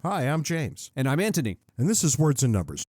Hi, I'm James. And I'm Anthony. And this is Words and Numbers.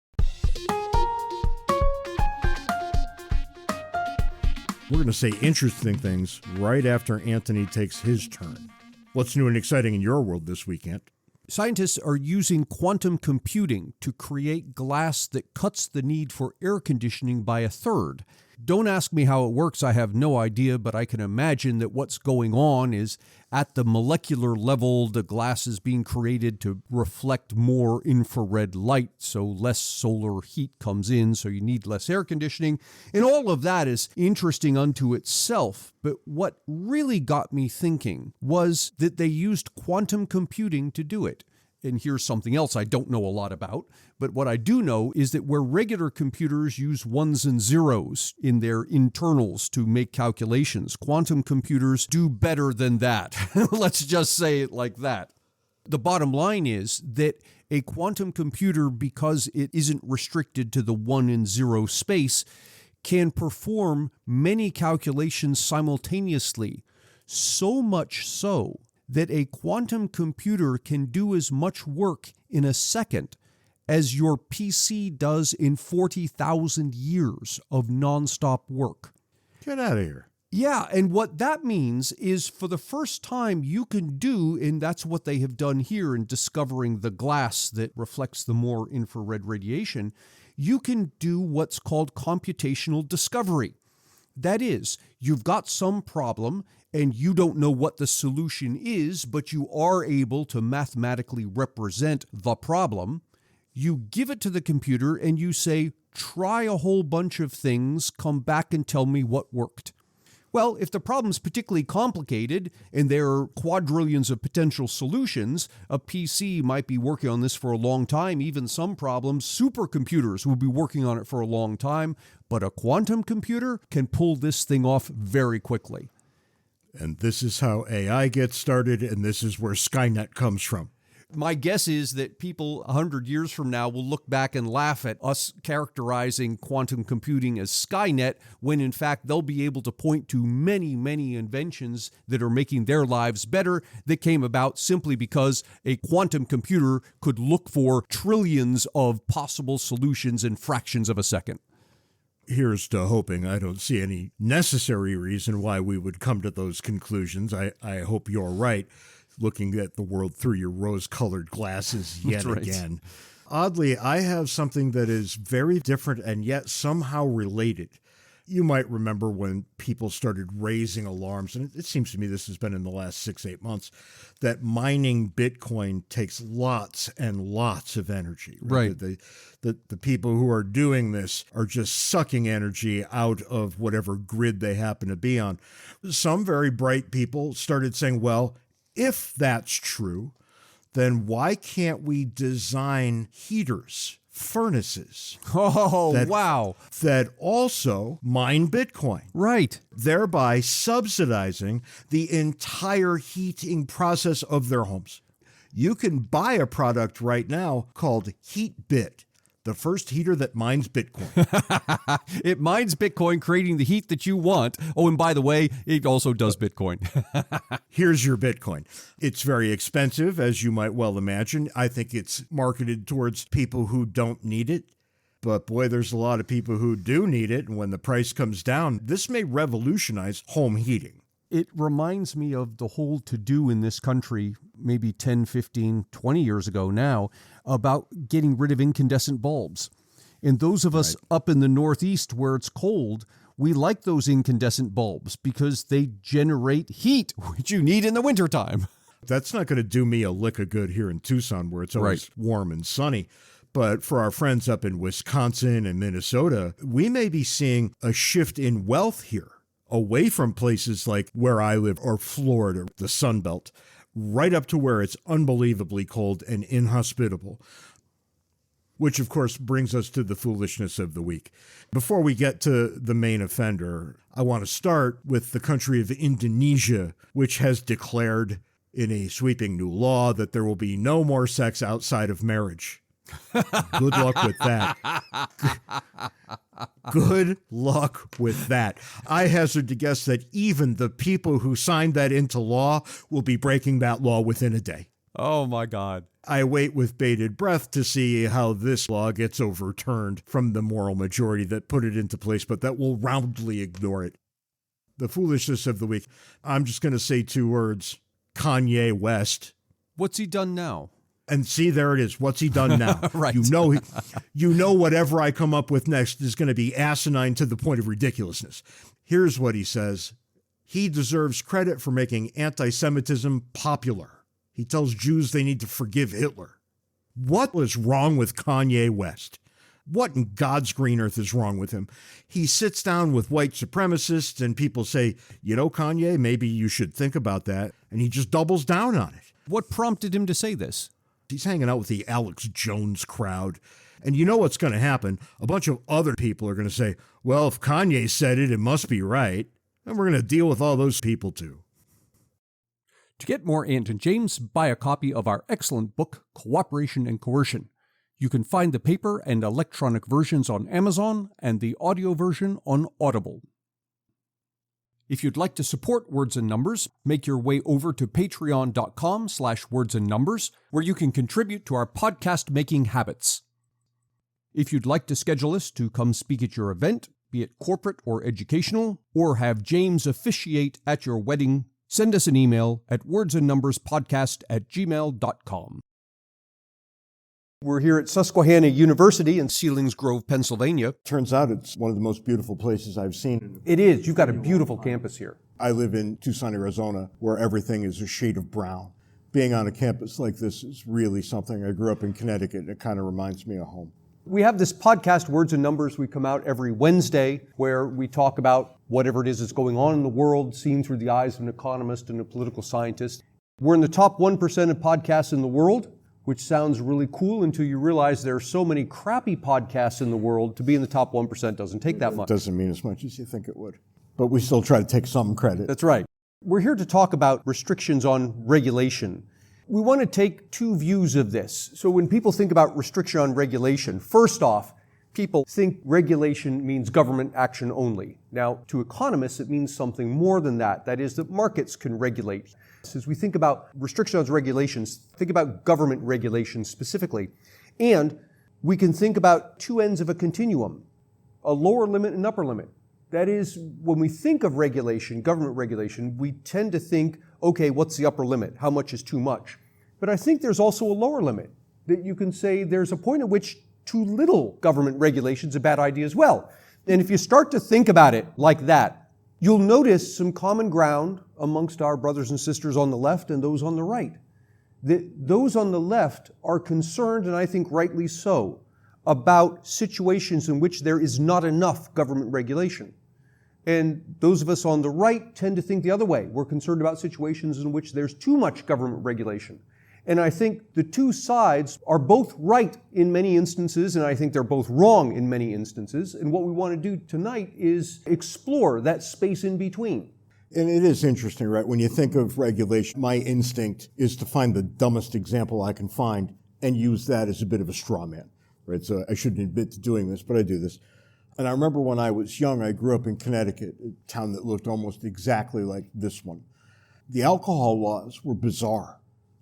We're going to say interesting things right after Anthony takes his turn. What's new and exciting in your world this weekend? Scientists are using quantum computing to create glass that cuts the need for air conditioning by a third. Don't ask me how it works, I have no idea, but I can imagine that what's going on is at the molecular level, the glass is being created to reflect more infrared light, so less solar heat comes in, so you need less air conditioning. And all of that is interesting unto itself. But what really got me thinking was that they used quantum computing to do it. And here's something else I don't know a lot about, but what I do know is that where regular computers use ones and zeros in their internals to make calculations, quantum computers do better than that. Let's just say it like that. The bottom line is that a quantum computer, because it isn't restricted to the 1 and 0 space, can perform many calculations simultaneously, so much so that a quantum computer can do as much work in a second as your PC does in 40,000 years of nonstop work. Get out of here. Yeah, and what that means is for the first time you can do, and that's what they have done here in discovering the glass that reflects the more infrared radiation, you can do what's called computational discovery. That is, you've got some problem and you don't know what the solution is, but you are able to mathematically represent the problem. You give it to the computer and you say, try a whole bunch of things, come back and tell me what worked. Well, if the problem's particularly complicated and there are quadrillions of potential solutions, a PC might be working on this for a long time. Even some problems, supercomputers will be working on it for a long time, but a quantum computer can pull this thing off very quickly. And this is how AI gets started, and this is where Skynet comes from. My guess is that people 100 years from now will look back and laugh at us characterizing quantum computing as Skynet, when in fact they'll be able to point to many, many inventions that are making their lives better that came about simply because a quantum computer could look for trillions of possible solutions in fractions of a second. Here's to hoping. I don't see any necessary reason why we would come to those conclusions. I hope you're right, looking at the world through your rose-colored glasses yet again. Oddly, I have something that is very different and yet somehow related. You might remember when people started raising alarms, and it seems to me this has been in the last 6-8 months, that mining Bitcoin takes lots and lots of energy. Right. The people who are doing this are just sucking energy out of whatever grid they happen to be on. Some very bright people started saying, well, if that's true, then why can't we design heaters, furnaces? Wow. That also mine Bitcoin. Right. Thereby subsidizing the entire heating process of their homes. You can buy a product right now called HeatBit, the first heater that mines Bitcoin. It mines Bitcoin, creating the heat that you want. Oh, and by the way, it also does Bitcoin. Here's your Bitcoin. It's very expensive, as you might well imagine. I think it's marketed towards people who don't need it. But boy, there's a lot of people who do need it. And when the price comes down, this may revolutionize home heating. It reminds me of the whole to-do in this country, maybe 10, 15, 20 years ago now, about getting rid of incandescent bulbs. And those of us up in the Northeast where it's cold, we like those incandescent bulbs because they generate heat, which you need in the wintertime. That's not going to do me a lick of good here in Tucson, where it's always warm and sunny. But for our friends up in Wisconsin and Minnesota, we may be seeing a shift in wealth here, away from places like where I live or Florida, the Sun Belt, right up to where it's unbelievably cold and inhospitable. Which, of course, brings us to the foolishness of the week. Before we get to the main offender, I want to start with the country of Indonesia, which has declared in a sweeping new law that there will be no more sex outside of marriage. Good luck with that. Good luck with that. I hazard to guess that even the people who signed that into law will be breaking that law within a day. Oh, my God. I wait with bated breath to see how this law gets overturned from the moral majority that put it into place, but that will roundly ignore it. The foolishness of the week. I'm just going to say 2 words. Kanye West. What's he done now? And see, there it is. What's he done now? Right. You know whatever I come up with next is going to be asinine to the point of ridiculousness. Here's what he says. He deserves credit for making anti-Semitism popular. He tells Jews they need to forgive Hitler. What is wrong with Kanye West? What in God's green earth is wrong with him? He sits down with white supremacists and people say, you know, Kanye, maybe you should think about that. And he just doubles down on it. What prompted him to say this? He's hanging out with the Alex Jones crowd. And you know what's going to happen? A bunch of other people are going to say, well, if Kanye said it, it must be right. And we're going to deal with all those people too. To get more Ant and James, buy a copy of our excellent book, Cooperation and Coercion. You can find the paper and electronic versions on Amazon and the audio version on Audible. If you'd like to support Words and Numbers, make your way over to patreon.com/wordsandnumbers, where you can contribute to our podcast-making habits. If you'd like to schedule us to come speak at your event, be it corporate or educational, or have James officiate at your wedding, send us an email at wordsandnumberspodcast@gmail.com. We're here at Susquehanna University in Selinsgrove, Pennsylvania. Turns out it's one of the most beautiful places I've seen. It is. You've got a beautiful campus here. I live in Tucson, Arizona, where everything is a shade of brown. Being on a campus like this is really something. I grew up in Connecticut, and it kind of reminds me of home. We have this podcast, Words and Numbers. We come out every Wednesday where we talk about whatever it is that's going on in the world, seen through the eyes of an economist and a political scientist. We're in the top 1% of podcasts in the world, which sounds really cool until you realize there are so many crappy podcasts in the world. To be in the top 1% doesn't take that much. It doesn't mean as much as you think it would. But we still try to take some credit. That's right. We're here to talk about restrictions on regulation. We want to take 2 views of this. So when people think about restriction on regulation, first off, people think regulation means government action only. Now, to economists, it means something more than that. That is, that markets can regulate. As we think about restrictions on regulations, think about government regulations specifically. And we can think about 2 ends of a continuum, a lower limit and upper limit. That is, when we think of regulation, government regulation, we tend to think, okay, what's the upper limit? How much is too much? But I think there's also a lower limit, that you can say there's a point at which too little government regulation is a bad idea as well. And if you start to think about it like that, you'll notice some common ground amongst our brothers and sisters on the left and those on the right. Those on the left are concerned, and I think rightly so, about situations in which there is not enough government regulation. And those of us on the right tend to think the other way. We're concerned about situations in which there's too much government regulation. And I think the 2 sides are both right in many instances, and I think they're both wrong in many instances. And what we want to do tonight is explore that space in between. And it is interesting, right? When you think of regulation, my instinct is to find the dumbest example I can find and use that as a bit of a straw man, right? So I shouldn't admit to doing this, but I do this. And I remember when I was young, I grew up in Connecticut, a town that looked almost exactly like this one. The alcohol laws were bizarre.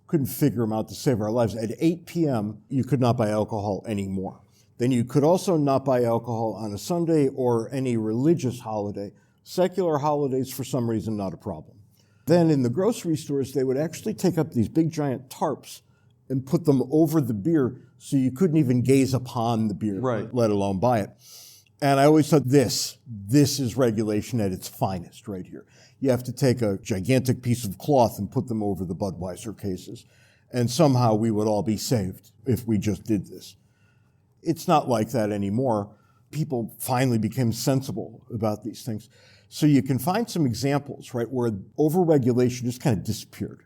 Couldn't figure them out to save our lives. At 8 p.m., you could not buy alcohol anymore. Then you could also not buy alcohol on a Sunday or any religious holiday. Secular holidays, for some reason, not a problem. Then in the grocery stores, they would actually take up these big giant tarps and put them over the beer so you couldn't even gaze upon the beer, right, let alone buy it. And I always thought this is regulation at its finest right here. You have to take a gigantic piece of cloth and put them over the Budweiser cases. And somehow we would all be saved if we just did this. It's not like that anymore. People finally became sensible about these things. So you can find some examples, right, where overregulation just kind of disappeared.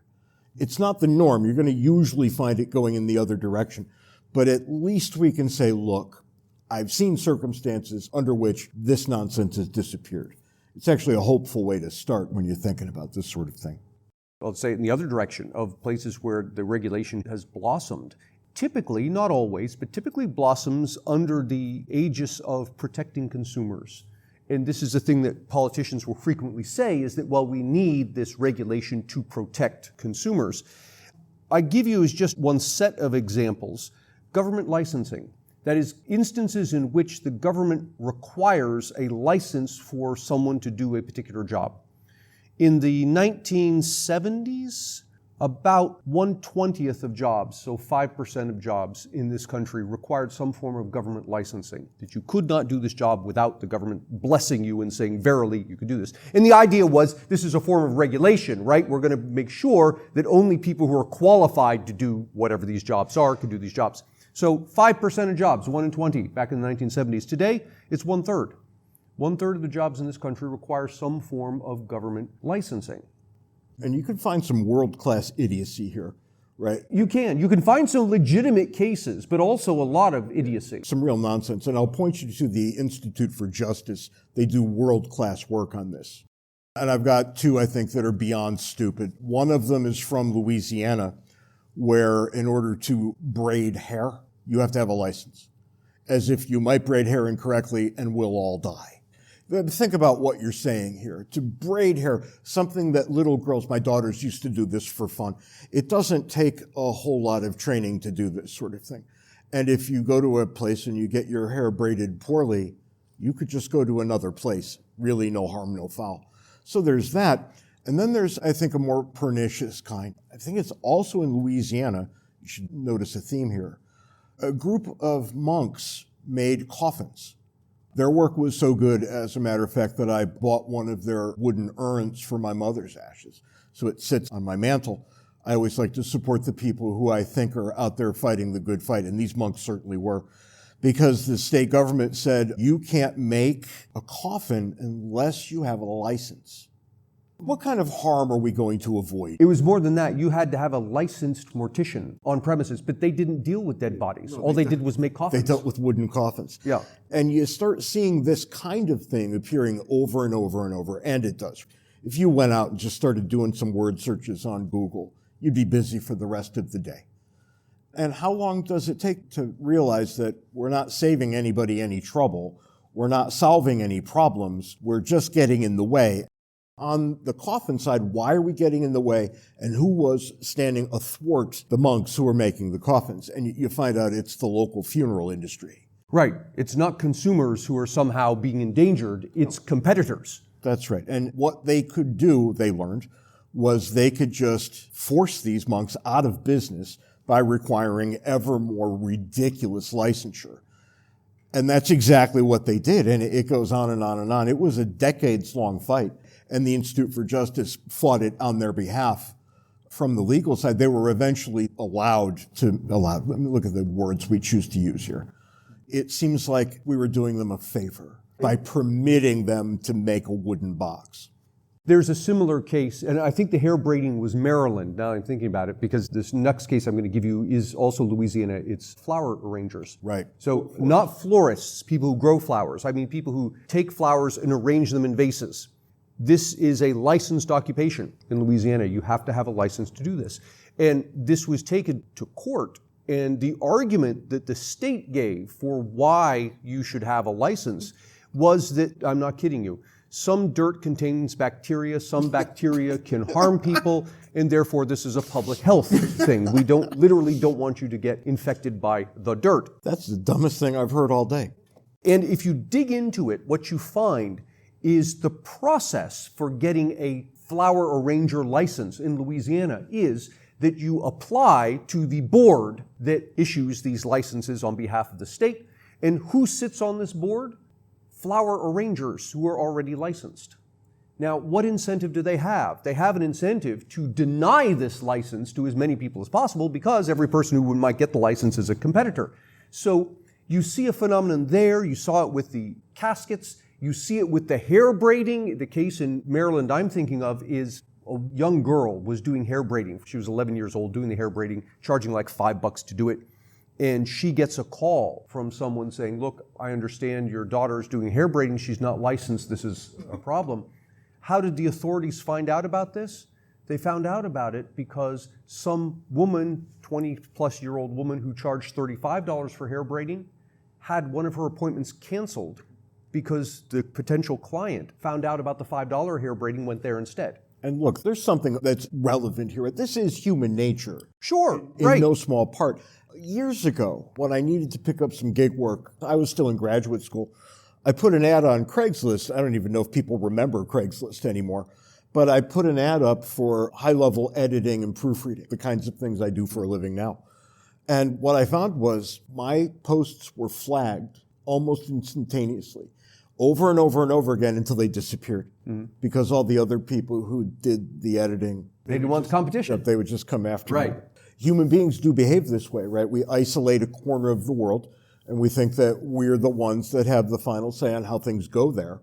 It's not the norm. You're going to usually find it going in the other direction. But at least we can say, look, I've seen circumstances under which this nonsense has disappeared. It's actually a hopeful way to start when you're thinking about this sort of thing. I'll say in the other direction of places where the regulation has blossomed. Typically, not always, but typically blossoms under the aegis of protecting consumers. And this is the thing that politicians will frequently say is that, well, we need this regulation to protect consumers. I give you as just one set of examples, government licensing. That is, instances in which the government requires a license for someone to do a particular job. In the 1970s, about 1/20th of jobs, so 5% of jobs in this country required some form of government licensing, that you could not do this job without the government blessing you and saying, verily, you could do this. And the idea was, this is a form of regulation, right? We're going to make sure that only people who are qualified to do whatever these jobs are can do these jobs. So 5% of jobs, 1 in 20, back in the 1970s. Today, it's 1/3. 1/3 of the jobs in this country require some form of government licensing. And you can find some world-class idiocy here, right? You can. You can find some legitimate cases, but also a lot of idiocy. Some real nonsense. And I'll point you to the Institute for Justice. They do world-class work on this. And I've got two, I think, that are beyond stupid. One of them is from Louisiana, where in order to braid hair, you have to have a license. As if you might braid hair incorrectly and we'll all die. Think about what you're saying here. To braid hair, something that little girls, my daughters used to do this for fun. It doesn't take a whole lot of training to do this sort of thing. And if you go to a place and you get your hair braided poorly, you could just go to another place. Really no harm, no foul. So there's that. And then there's, I think, a more pernicious kind. I think it's also in Louisiana. You should notice a theme here. A group of monks made coffins. Their work was so good, as a matter of fact, that I bought one of their wooden urns for my mother's ashes. So it sits on my mantle. I always like to support the people who I think are out there fighting the good fight, and these monks certainly were. Because the state government said, you can't make a coffin unless you have a license. What kind of harm are we going to avoid? It was more than that. You had to have a licensed mortician on premises, but they didn't deal with dead bodies. All they did was make coffins. They dealt with wooden coffins. Yeah. And you start seeing this kind of thing appearing over and over and over, and it does. If you went out and just started doing some word searches on Google, you'd be busy for the rest of the day. And how long does it take to realize that we're not saving anybody any trouble, we're not solving any problems, we're just getting in the way? On the coffin side, why are we getting in the way, and who was standing athwart the monks who were making the coffins? And you find out it's the local funeral industry. Right. It's not consumers who are somehow being endangered, it's competitors. That's right. And what they could do, they learned, was they could just force these monks out of business by requiring ever more ridiculous licensure. And that's exactly what they did, and it goes on and on and on. It was a decades-long fight. And the Institute for Justice fought it on their behalf. From the legal side, they were eventually allowed, let me look at the words we choose to use here. It seems like we were doing them a favor by permitting them to make a wooden box. There's a similar case, and I think the hair braiding was Maryland, now I'm thinking about it, because this next case I'm going to give you is also Louisiana. It's flower arrangers. Right. So not florists, people who grow flowers. I mean people who take flowers and arrange them in vases. This is a licensed occupation in Louisiana. You have to have a license to do this. And this was taken to court, and the argument that the state gave for why you should have a license was that, I'm not kidding you, some dirt contains bacteria, some bacteria can harm people, and therefore this is a public health thing. We literally don't want you to get infected by the dirt. That's the dumbest thing I've heard all day. And if you dig into it, what you find is the process for getting a flower arranger license in Louisiana is that you apply to the board that issues these licenses on behalf of the state. And who sits on this board? Flower arrangers who are already licensed. Now, what incentive do they have? They have an incentive to deny this license to as many people as possible because every person who might get the license is a competitor. So you see a phenomenon there. You saw it with the caskets. You see it with the hair braiding. The case in Maryland I'm thinking of is a young girl was doing hair braiding. She was 11 years old doing the hair braiding, charging like $5 to do it. And she gets a call from someone saying, look, I understand your daughter's doing hair braiding. She's not licensed. This is a problem. How did the authorities find out about this? They found out about it because some woman, 20-plus-year-old woman who charged $35 for hair braiding, had one of her appointments canceled because the potential client found out about the $5 hair braiding, went there instead. And look, there's something that's relevant here. This is human nature. Sure, in no small part. Years ago, when I needed to pick up some gig work, I was still in graduate school. I put an ad on Craigslist. I don't even know if people remember Craigslist anymore. But I put an ad up for high-level editing and proofreading, the kinds of things I do for a living now. And what I found was my posts were flagged almost instantaneously, over and over and over again until they disappeared. Because all the other people who did the editing, They didn't want the competition. they would just come after Right. me. Human beings do behave this way, right? We isolate a corner of the world, and we think that we're the ones that have the final say on how things go there.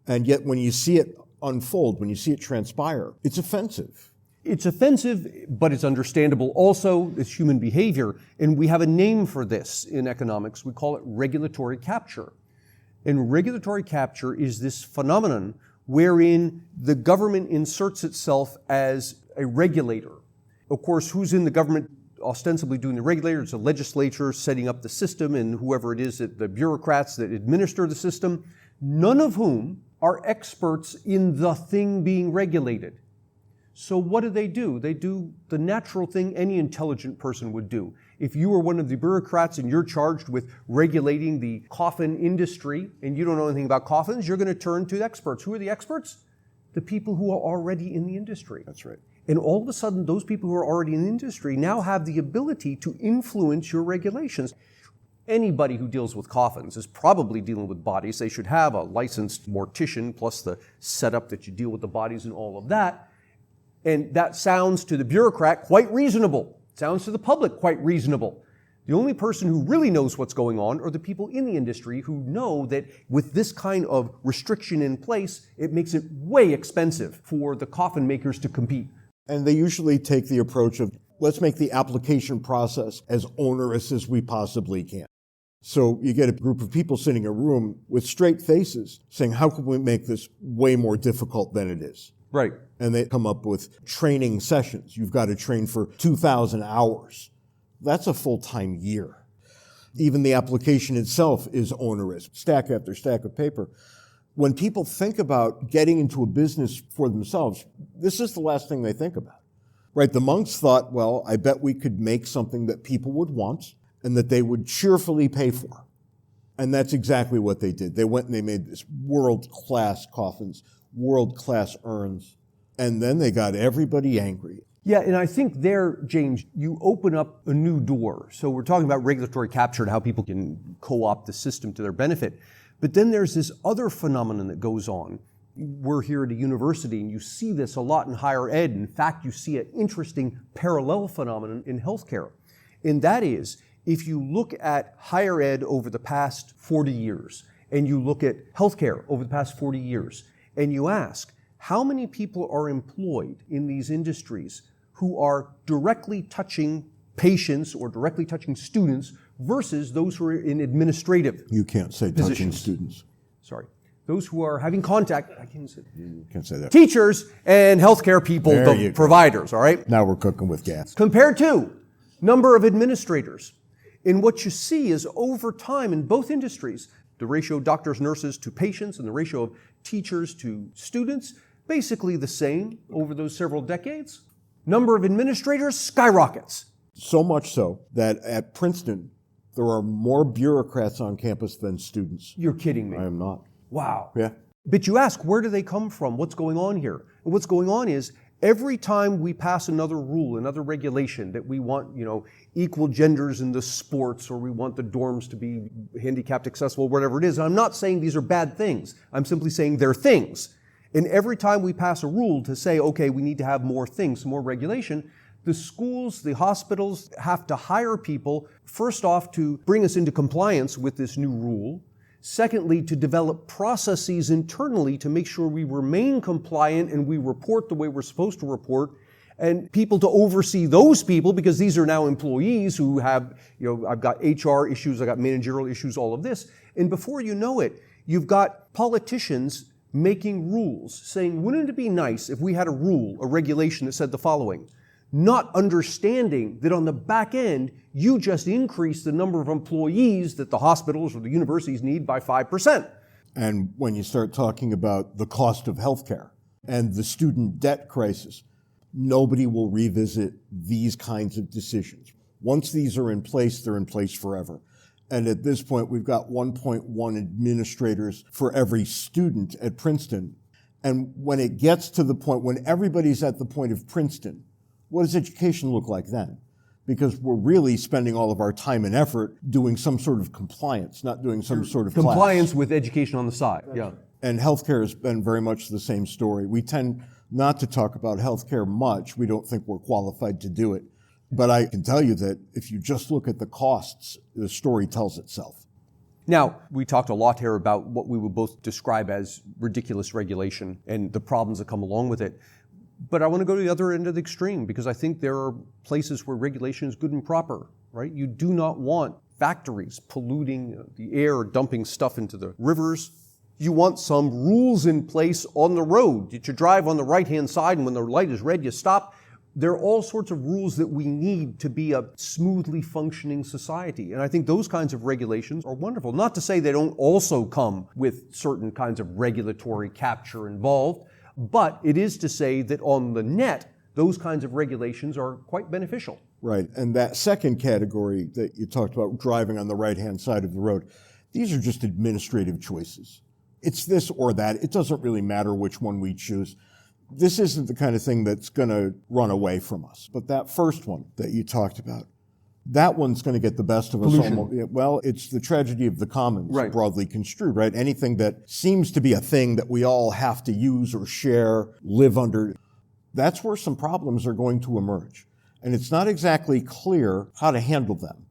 And yet when you see it unfold, when you see it transpire, it's offensive. It's offensive, but it's understandable also. It's human behavior. And we have a name for this in economics. We call it regulatory capture. And regulatory capture is this phenomenon wherein the government inserts itself as a regulator. Of course, who's in the government ostensibly doing the regulator? It's the legislature setting up the system and whoever it is, the bureaucrats that administer the system, none of whom are experts in the thing being regulated. So what do? They do the natural thing any intelligent person would do. If you were one of the bureaucrats and you're charged with regulating the coffin industry and you don't know anything about coffins, you're going to turn to experts. Who are the experts? The people who are already in the industry. That's right. And all of a sudden, those people who are already in the industry now have the ability to influence your regulations. Anybody who deals with coffins is probably dealing with bodies. They should have a licensed mortician plus the setup that you deal with the bodies and all of that. And that sounds to the bureaucrat quite reasonable. It sounds to the public quite reasonable. The only person who really knows what's going on are the people in the industry who know that with this kind of restriction in place, it makes it way expensive for the coffin makers to compete. And they usually take the approach of, let's make the application process as onerous as we possibly can. So you get a group of people sitting in a room with straight faces saying, how can we make this way more difficult than it is? Right. And they come up with training sessions. You've got to train for 2,000 hours. That's a full-time year. Even the application itself is onerous, stack after stack of paper. When people think about getting into a business for themselves, this is the last thing they think about. Right? The monks thought, well, I bet we could make something that people would want and that they would cheerfully pay for. And that's exactly what they did. They went and they made this world-class coffins, world-class urns, and then they got everybody angry. Yeah, and I think there, James, you open up a new door. So we're talking about regulatory capture and how people can co-opt the system to their benefit. But then there's this other phenomenon that goes on. We're here at a university, and you see this a lot in higher ed. In fact, you see an interesting parallel phenomenon in healthcare. And that is, if you look at higher ed over the past 40 years, and you look at healthcare over the past 40 years, and you ask, how many people are employed in these industries who are directly touching patients or directly touching students versus those who are in administrative You can't say positions. touching students. Sorry. Those who are having contact, I can't say, You can't say that. teachers and healthcare people, There the you go. providers, all right? Now we're cooking with gas. Compared to number of administrators. And what you see is over time in both industries, the ratio of doctors, nurses to patients and the ratio of teachers to students, basically the same over those several decades. Number of administrators skyrockets. So much so that at Princeton, there are more bureaucrats on campus than students. You're kidding me. I am not. Wow. Yeah. But you ask, where do they come from? What's going on here? And what's going on is every time we pass another rule, another regulation that we want, equal genders in the sports, or we want the dorms to be handicapped accessible, whatever it is. And I'm not saying these are bad things. I'm simply saying they're things. And every time we pass a rule to say, okay, we need to have more things, more regulation, the schools, the hospitals have to hire people, first off, to bring us into compliance with this new rule. Secondly, to develop processes internally to make sure we remain compliant and we report the way we're supposed to report, and people to oversee those people, because these are now employees who have, I've got HR issues, I've got managerial issues, all of this. And before you know it, you've got politicians making rules, saying, wouldn't it be nice if we had a rule, a regulation that said the following? Not understanding that on the back end, you just increase the number of employees that the hospitals or the universities need by 5%. And when you start talking about the cost of healthcare, and the student debt crisis, nobody will revisit these kinds of decisions. Once these are in place, they're in place forever. And at this point, we've got 1.1 administrators for every student at Princeton. And when it gets to the point, when everybody's at the point of Princeton, what does education look like then? Because we're really spending all of our time and effort doing some sort of compliance, not doing some sort of compliance class. With education on the side. Yeah. And healthcare has been very much the same story. We tend not to talk about healthcare much. We don't think we're qualified to do it. But I can tell you that if you just look at the costs, the story tells itself. Now, we talked a lot here about what we would both describe as ridiculous regulation and the problems that come along with it. But I want to go to the other end of the extreme, because I think there are places where regulation is good and proper, right? You do not want factories polluting the air, dumping stuff into the rivers. You want some rules in place on the road. You drive on the right-hand side, and when the light is red, you stop. There are all sorts of rules that we need to be a smoothly functioning society. And I think those kinds of regulations are wonderful. Not to say they don't also come with certain kinds of regulatory capture involved, but it is to say that on the net, those kinds of regulations are quite beneficial. Right. And that second category that you talked about, driving on the right-hand side of the road, these are just administrative choices. It's this or that. It doesn't really matter which one we choose. This isn't the kind of thing that's going to run away from us. But that first one that you talked about, that one's going to get the best of us. Well, it's the tragedy of the commons, right, broadly construed, right? Anything that seems to be a thing that we all have to use or share, live under, that's where some problems are going to emerge. And it's not exactly clear how to handle them.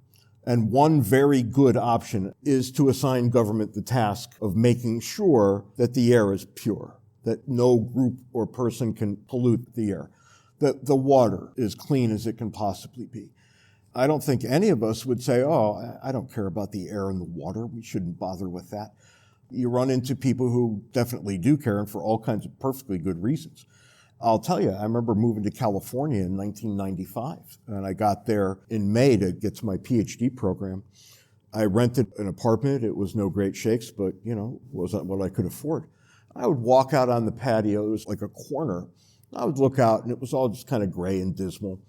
And one very good option is to assign government the task of making sure that the air is pure, that no group or person can pollute the air, that the water is clean as it can possibly be. I don't think any of us would say, oh, I don't care about the air and the water. We shouldn't bother with that. You run into people who definitely do care, and for all kinds of perfectly good reasons. I'll tell you, I remember moving to California in 1995, and I got there in May to get to my PhD program. I rented an apartment. It was no great shakes, but, wasn't what I could afford. I would walk out on the patio. It was like a corner. I would look out, and it was all just kind of gray and dismal.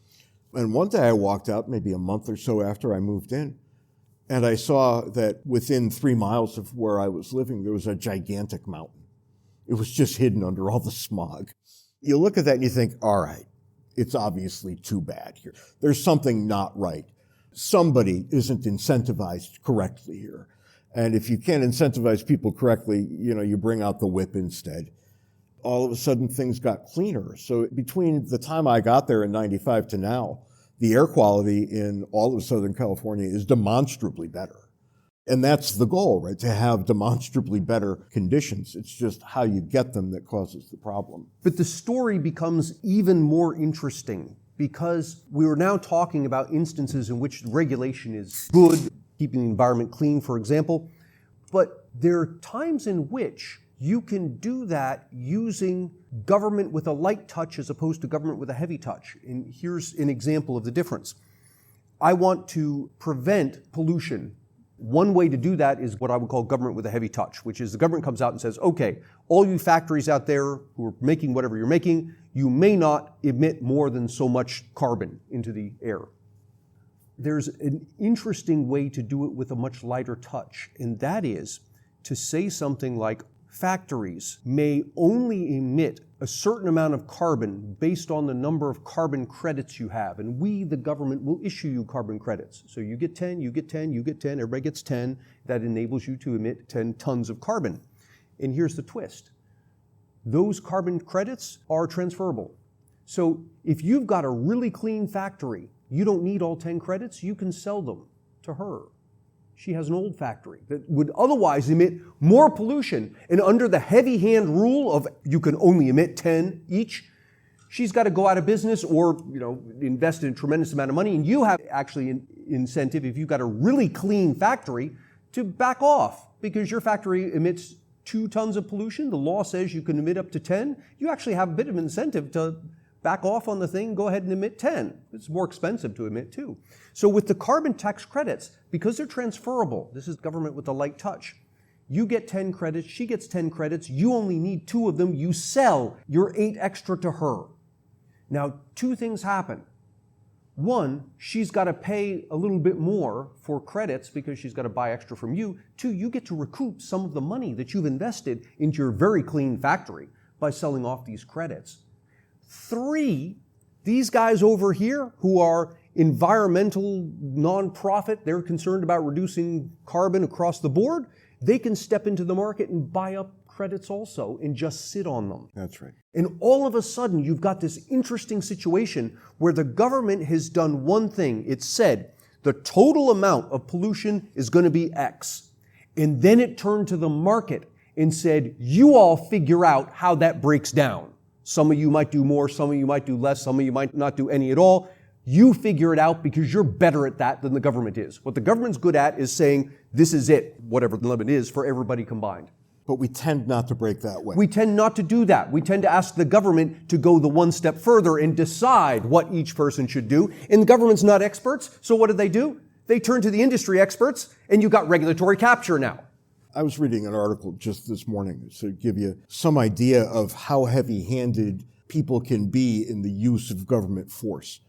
And one day I walked out, maybe a month or so after I moved in, and I saw that within 3 miles of where I was living, there was a gigantic mountain. It was just hidden under all the smog. You look at that and you think, all right, it's obviously too bad here. There's something not right. Somebody isn't incentivized correctly here. And if you can't incentivize people correctly, you bring out the whip instead. All of a sudden, things got cleaner. So between the time I got there in 95 to now, the air quality in all of Southern California is demonstrably better. And that's the goal, right? To have demonstrably better conditions. It's just how you get them that causes the problem. But the story becomes even more interesting because we are now talking about instances in which regulation is good, keeping the environment clean, for example. But there are times in which you can do that using government with a light touch as opposed to government with a heavy touch. And here's an example of the difference. I want to prevent pollution. One way to do that is what I would call government with a heavy touch, which is the government comes out and says, okay, all you factories out there who are making whatever you're making, you may not emit more than so much carbon into the air. There's an interesting way to do it with a much lighter touch, and that is to say something like, factories may only emit a certain amount of carbon based on the number of carbon credits you have. And we, the government, will issue you carbon credits. So you get 10, you get 10, you get 10, everybody gets 10. That enables you to emit 10 tons of carbon. And here's the twist. Those carbon credits are transferable. So if you've got a really clean factory, you don't need all 10 credits, you can sell them to her. She has an old factory that would otherwise emit more pollution. And under the heavy hand rule of you can only emit 10 each, she's got to go out of business or invest in a tremendous amount of money. And you have actually an incentive, if you've got a really clean factory, to back off because your factory emits 2 tons of pollution. The law says you can emit up to 10. You actually have a bit of an incentive to back off on the thing, go ahead and emit 10. It's more expensive to emit 2. So with the carbon tax credits, because they're transferable, this is government with a light touch, You get 10 credits, she gets 10 credits, you only need 2 of them, you sell your 8 extra to her. Now, 2 things happen. 1, she's got to pay a little bit more for credits because she's got to buy extra from you. 2, you get to recoup some of the money that you've invested into your very clean factory by selling off these credits. 3, these guys over here who are environmental nonprofit, they're concerned about reducing carbon across the board, they can step into the market and buy up credits also and just sit on them. That's right. And all of a sudden, you've got this interesting situation where the government has done one thing. It said the total amount of pollution is going to be X. And then it turned to the market and said, you all figure out how that breaks down. Some of you might do more, some of you might do less, some of you might not do any at all. You figure it out because you're better at that than the government is. What the government's good at is saying, this is it, whatever the limit is, for everybody combined. But we tend not to break that way. We tend not to do that. We tend to ask the government to go the one step further and decide what each person should do. And the government's not experts, so what do? They turn to the industry experts, and you've got regulatory capture now. I was reading an article just this morning to give you some idea of how heavy-handed people can be in the use of government force.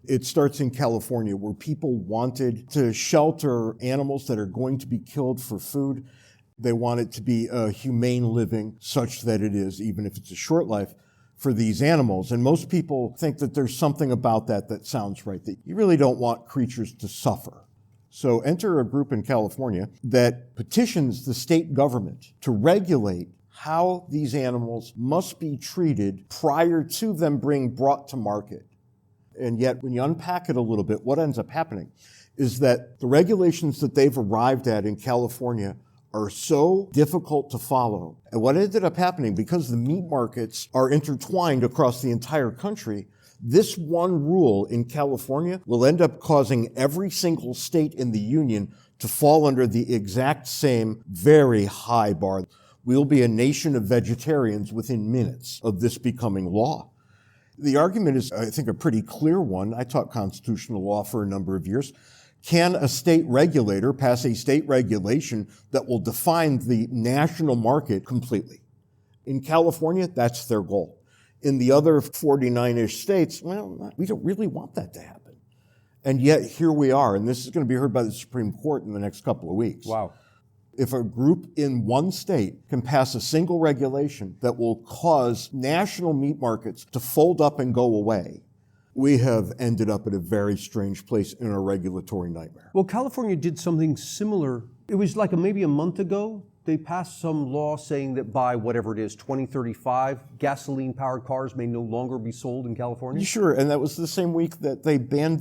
It starts in California, where people wanted to shelter animals that are going to be killed for food. They want it to be a humane living, such that it is, even if it's a short life, for these animals. And most people think that there's something about that sounds right, that you really don't want creatures to suffer. So enter a group in California that petitions the state government to regulate how these animals must be treated prior to them being brought to market. And yet, when you unpack it a little bit, what ends up happening is that the regulations that they've arrived at in California are so difficult to follow. And what ended up happening, because the meat markets are intertwined across the entire country, this one rule in California will end up causing every single state in the union to fall under the exact same very high bar. We'll be a nation of vegetarians within minutes of this becoming law. The argument is, I think, a pretty clear one. I taught constitutional law for a number of years. Can a state regulator pass a state regulation that will define the national market completely? In California, that's their goal. In the other 49-ish states, well, we don't really want that to happen. And yet, here we are, and this is going to be heard by the Supreme Court in the next couple of weeks. Wow. If a group in one state can pass a single regulation that will cause national meat markets to fold up and go away, we have ended up at a very strange place in a regulatory nightmare. Well, California did something similar. It was like maybe a month ago. They passed some law saying that by whatever it is, 2035, gasoline-powered cars may no longer be sold in California. Sure, and that was the same week that they banned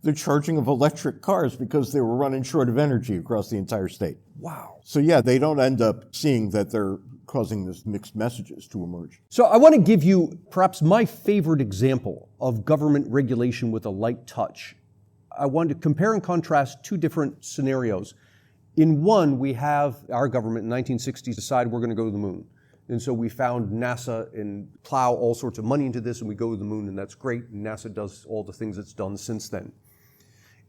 the charging of electric cars because they were running short of energy across the entire state. Wow. So yeah, they don't end up seeing that they're causing this mixed messages to emerge. So I want to give you perhaps my favorite example of government regulation with a light touch. I want to compare and contrast 2 different scenarios. In one, we have our government in the 1960s decide we're going to go to the moon. And so we found NASA and plow all sorts of money into this, and we go to the moon, and that's great. And NASA does all the things it's done since then.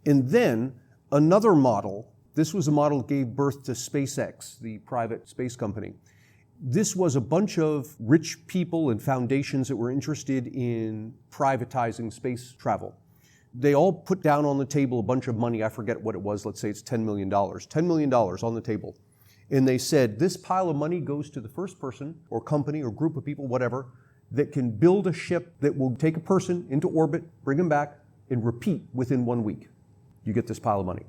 And then another model, this was a model that gave birth to SpaceX, the private space company. This was a bunch of rich people and foundations that were interested in privatizing space travel. They all put down on the table a bunch of money. I forget what it was. Let's say it's $10 million. $10 million on the table. And they said, this pile of money goes to the first person or company or group of people, whatever, that can build a ship that will take a person into orbit, bring them back, and repeat within 1 week. You get this pile of money.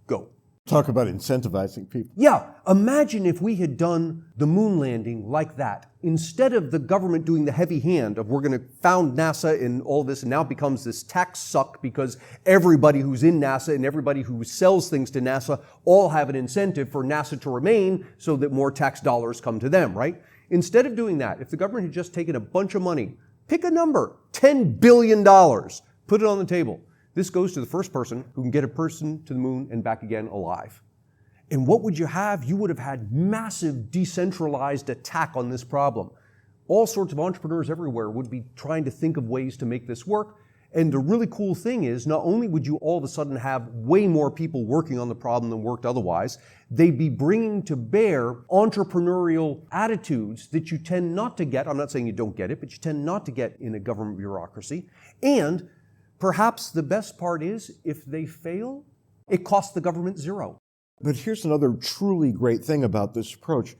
Go. Talk about incentivizing people. Yeah, imagine if we had done the moon landing like that. Instead of the government doing the heavy hand of we're going to found NASA and all this, and now it becomes this tax suck because everybody who's in NASA and everybody who sells things to NASA all have an incentive for NASA to remain so that more tax dollars come to them, right? Instead of doing that, if the government had just taken a bunch of money, pick a number, $10 billion, put it on the table. This goes to the first person who can get a person to the moon and back again alive. And what would you have? You would have had massive decentralized attack on this problem. All sorts of entrepreneurs everywhere would be trying to think of ways to make this work. And the really cool thing is, not only would you all of a sudden have way more people working on the problem than worked otherwise, they'd be bringing to bear entrepreneurial attitudes that you tend not to get. I'm not saying you don't get it, but you tend not to get in a government bureaucracy. And perhaps the best part is, if they fail, it costs the government zero. But here's another truly great thing about this approach.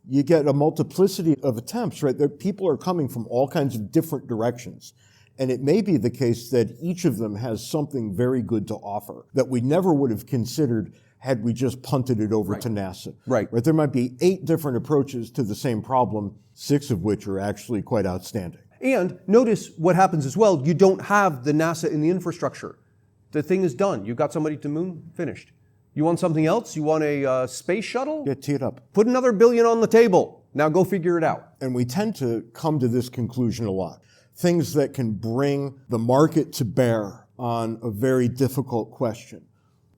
You get a multiplicity of attempts, right? People are coming from all kinds of different directions. And it may be the case that each of them has something very good to offer that we never would have considered had we just punted it over to NASA. Right. There might be 8 different approaches to the same problem, 6 of which are actually quite outstanding. And notice what happens as well. You don't have the NASA in the infrastructure. The thing is done. You got somebody to the moon, finished. You want something else? You want a space shuttle? Yeah, tee it up. Put another $1 billion on the table. Now go figure it out. And we tend to come to this conclusion a lot. Things that can bring the market to bear on a very difficult question.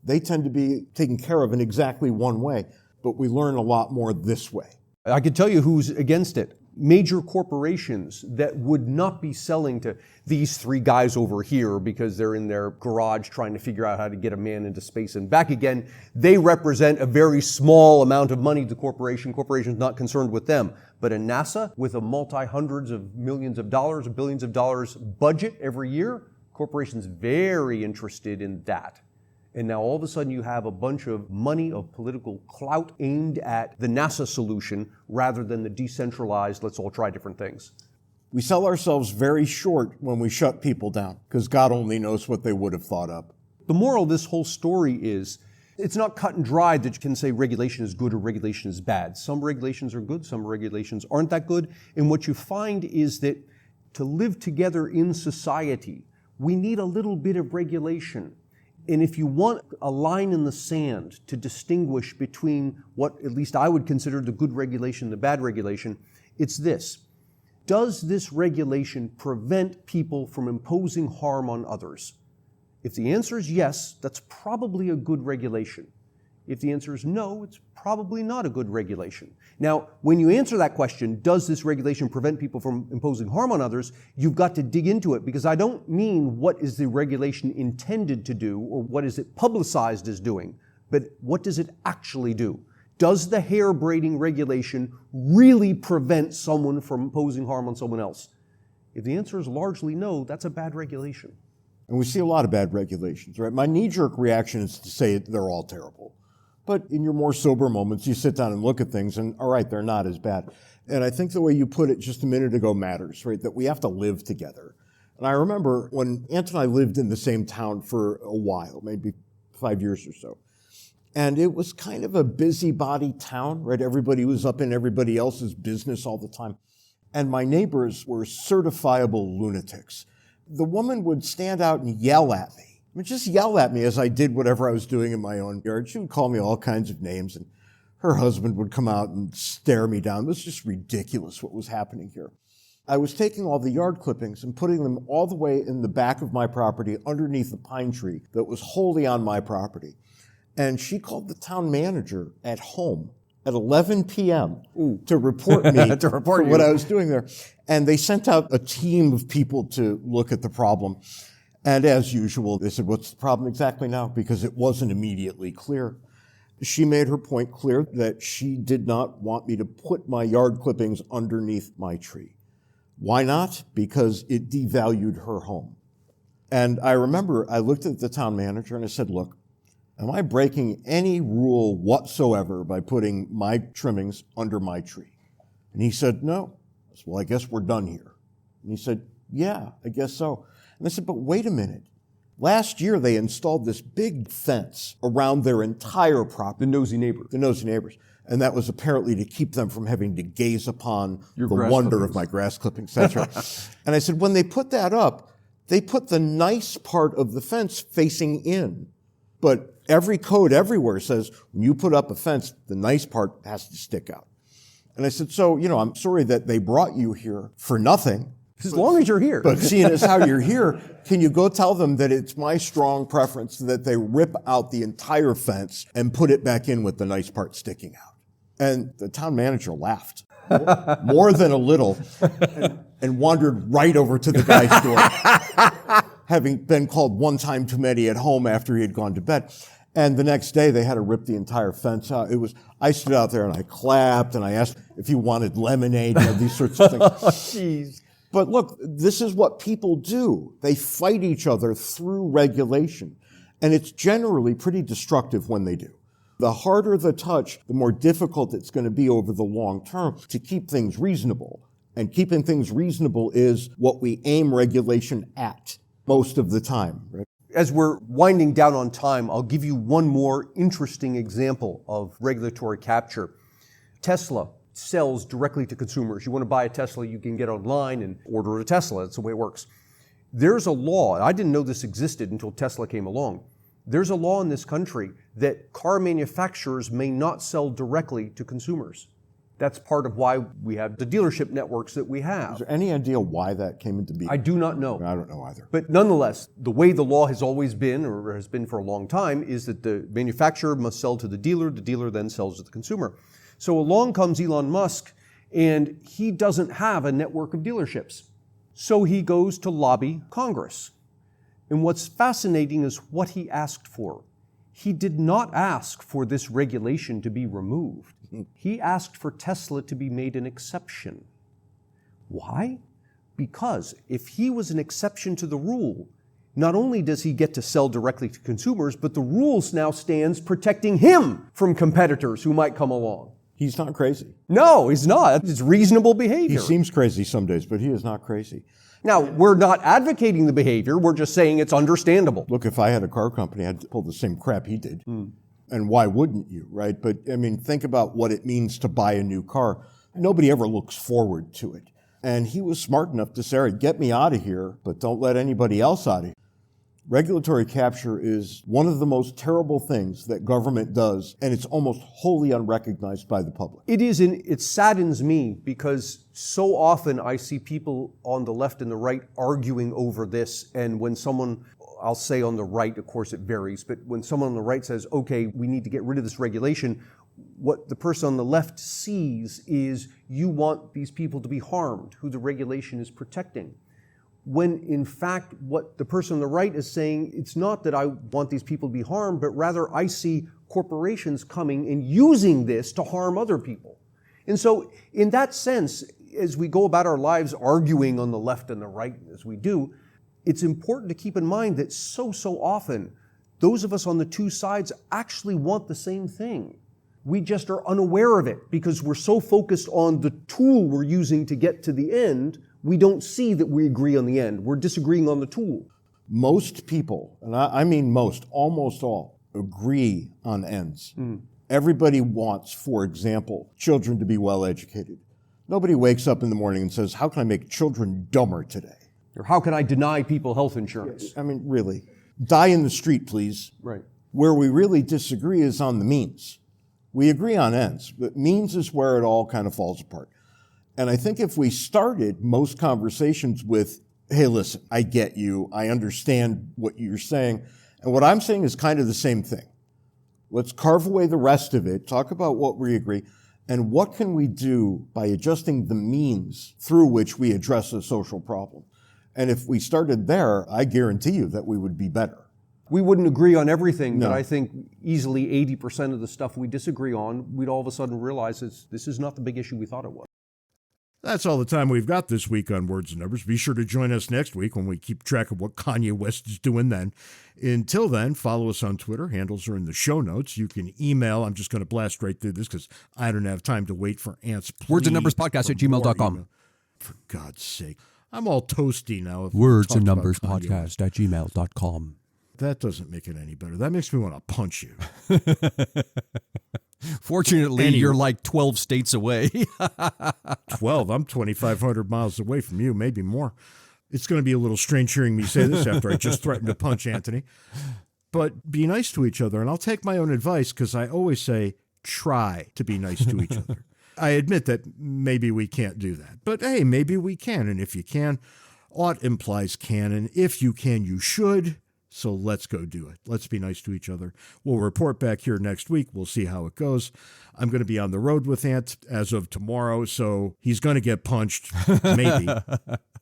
They tend to be taken care of in exactly one way, but we learn a lot more this way. I could tell you who's against it. Major corporations that would not be selling to these 3 guys over here because they're in their garage trying to figure out how to get a man into space and back again. They represent a very small amount of money to the corporation. Corporation's not concerned with them. But a NASA with a multi-hundreds of millions of dollars, billions of dollars budget every year, corporation's very interested in that. And now all of a sudden you have a bunch of money, of political clout aimed at the NASA solution rather than the decentralized, let's all try different things. We sell ourselves very short when we shut people down because God only knows what they would have thought up. The moral of this whole story is it's not cut and dry that you can say regulation is good or regulation is bad. Some regulations are good, some regulations aren't that good. And what you find is that to live together in society, we need a little bit of regulation. And if you want a line in the sand to distinguish between what at least I would consider the good regulation and the bad regulation, it's this. Does this regulation prevent people from imposing harm on others? If the answer is yes, that's probably a good regulation. If the answer is no, it's probably not a good regulation. Now, when you answer that question, does this regulation prevent people from imposing harm on others, you've got to dig into it, because I don't mean what is the regulation intended to do or what is it publicized as doing, but what does it actually do? Does the hair braiding regulation really prevent someone from imposing harm on someone else? If the answer is largely no, that's a bad regulation. And we see a lot of bad regulations, right? My knee-jerk reaction is to say they're all terrible. But in your more sober moments, you sit down and look at things and, all right, they're not as bad. And I think the way you put it just a minute ago matters, right? That we have to live together. And I remember when Ant and I lived in the same town for a while, maybe 5 years or so. And it was kind of a busybody town, right? Everybody was up in everybody else's business all the time. And my neighbors were certifiable lunatics. The woman would stand out and yell at me. I mean, just yell at me as I did whatever I was doing in my own yard. She would call me all kinds of names, and her husband would come out and stare me down. It was just ridiculous what was happening here. I was taking all the yard clippings and putting them all the way in the back of my property underneath a pine tree that was wholly on my property. And she called the town manager at home at 11 p.m. to report me for what I was doing there. And they sent out a team of people to look at the problem. And as usual, they said, what's the problem exactly now? Because it wasn't immediately clear. She made her point clear that she did not want me to put my yard clippings underneath my tree. Why not? Because it devalued her home. And I remember I looked at the town manager and I said, look, am I breaking any rule whatsoever by putting my trimmings under my tree? And he said, no. I said, well, I guess we're done here. And he said, yeah, I guess so. And I said, but wait a minute. Last year, they installed this big fence around their entire property. The nosy neighbors. The nosy neighbors. And that was apparently to keep them from having to gaze upon the wonder of my grass clippings. That's right. And I said, when they put that up, they put the nice part of the fence facing in. But every code everywhere says when you put up a fence, the nice part has to stick out. And I said, so, I'm sorry that they brought you here for nothing. As long as you're here. But seeing as how you're here, can you go tell them that it's my strong preference that they rip out the entire fence and put it back in with the nice part sticking out? And the town manager laughed, more than a little, and wandered right over to the guy's door. having been called one time too many at home after he had gone to bed. And the next day, they had to rip the entire fence out. I stood out there and I clapped and I asked if he wanted lemonade, these sorts of things. Jeez. But look, this is what people do. They fight each other through regulation. And it's generally pretty destructive when they do. The harder the touch, the more difficult it's going to be over the long term to keep things reasonable. And keeping things reasonable is what we aim regulation at most of the time, right? As we're winding down on time, I'll give you one more interesting example of regulatory capture. Tesla sells directly to consumers. You want to buy a Tesla, you can get online and order a Tesla. That's the way it works. There's a law, I didn't know this existed until Tesla came along. There's a law in this country that car manufacturers may not sell directly to consumers. That's part of why we have the dealership networks that we have. Is there any idea why that came into being? I do not know. I don't know either. But nonetheless, the way the law has always been, or has been for a long time, is that the manufacturer must sell to the dealer then sells to the consumer. So along comes Elon Musk, and he doesn't have a network of dealerships. So he goes to lobby Congress. And what's fascinating is what he asked for. He did not ask for this regulation to be removed. He asked for Tesla to be made an exception. Why? Because if he was an exception to the rule, not only does he get to sell directly to consumers, but the rules now stands protecting him from competitors who might come along. He's not crazy. No, he's not. It's reasonable behavior. He seems crazy some days, but he is not crazy. Now, we're not advocating the behavior. We're just saying it's understandable. Look, if I had a car company, I'd pull the same crap he did. And why wouldn't you, right? But, I mean, think about what it means to buy a new car. Nobody ever looks forward to it. And he was smart enough to say, get me out of here, but don't let anybody else out of here. Regulatory capture is one of the most terrible things that government does, and it's almost wholly unrecognized by the public. It is, and it saddens me because so often I see people on the left and the right arguing over this, and when someone, I'll say on the right, of course it varies, but when someone on the right says, okay, we need to get rid of this regulation, what the person on the left sees is you want these people to be harmed, who the regulation is protecting. When in fact, what the person on the right is saying, it's not that I want these people to be harmed, but rather I see corporations coming and using this to harm other people. And so in that sense, as we go about our lives arguing on the left and the right as we do, it's important to keep in mind that so often, those of us on the two sides actually want the same thing. We just are unaware of it because we're so focused on the tool we're using to get to the end, we don't see that we agree on the end. We're disagreeing on the tool. Most people, and I mean most, almost all, agree on ends. Everybody wants, for example, children to be well educated. Nobody wakes up in the morning and says, how can I make children dumber today? Or how can I deny people health insurance? I mean, really. Die in the street, please. Right. Where we really disagree is on the means. We agree on ends, but means is where it all kind of falls apart. And I think if we started most conversations with, hey, listen, I get you, I understand what you're saying, and what I'm saying is kind of the same thing. Let's carve away the rest of it, talk about what we agree, and what can we do by adjusting the means through which we address a social problem. And if we started there, I guarantee you that we would be better. We wouldn't agree on everything, No. but I think easily 80% of the stuff we disagree on, we'd all of a sudden realize this is not the big issue we thought it was. That's all the time we've got this week on Words and Numbers. Be sure to join us next week when we keep track of what Kanye West is doing then. Until then, follow us on Twitter. Handles are in the show notes. You can email. I'm just going to blast right through this because I don't have time to wait for Ant's plea. wordsandnumberspodcast@gmail.com. For God's sake. I'm all toasty now. wordsandnumberspodcast@gmail.com. That doesn't make it any better. That makes me want to punch you. Fortunately, Anyway. you're like 12 states away. 12. I'm 2,500 miles away from you, maybe more. It's going to be a little strange hearing me say this after I just threatened to punch Anthony. But be nice to each other, and I'll take my own advice because I always say try to be nice to each other. I admit that maybe we can't do that. But hey, maybe we can, and if you can, ought implies can, and if you can, you should. So let's go do it. Let's be nice to each other. We'll report back here next week. We'll see how it goes. I'm going to be on the road with Ant as of tomorrow, so he's going to get punched, maybe.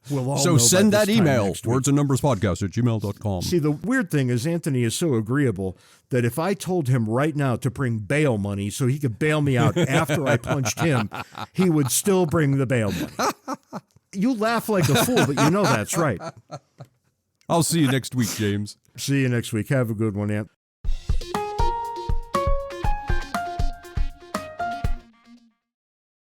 We'll all so know send by that this time email, next week. wordsandnumberspodcast@gmail.com. See, the weird thing is Anthony is so agreeable that if I told him right now to bring bail money so he could bail me out after I punched him, he would still bring the bail money. You laugh like a fool, but you know that's right. I'll see you next week, James. See you next week. Have a good one, Ant.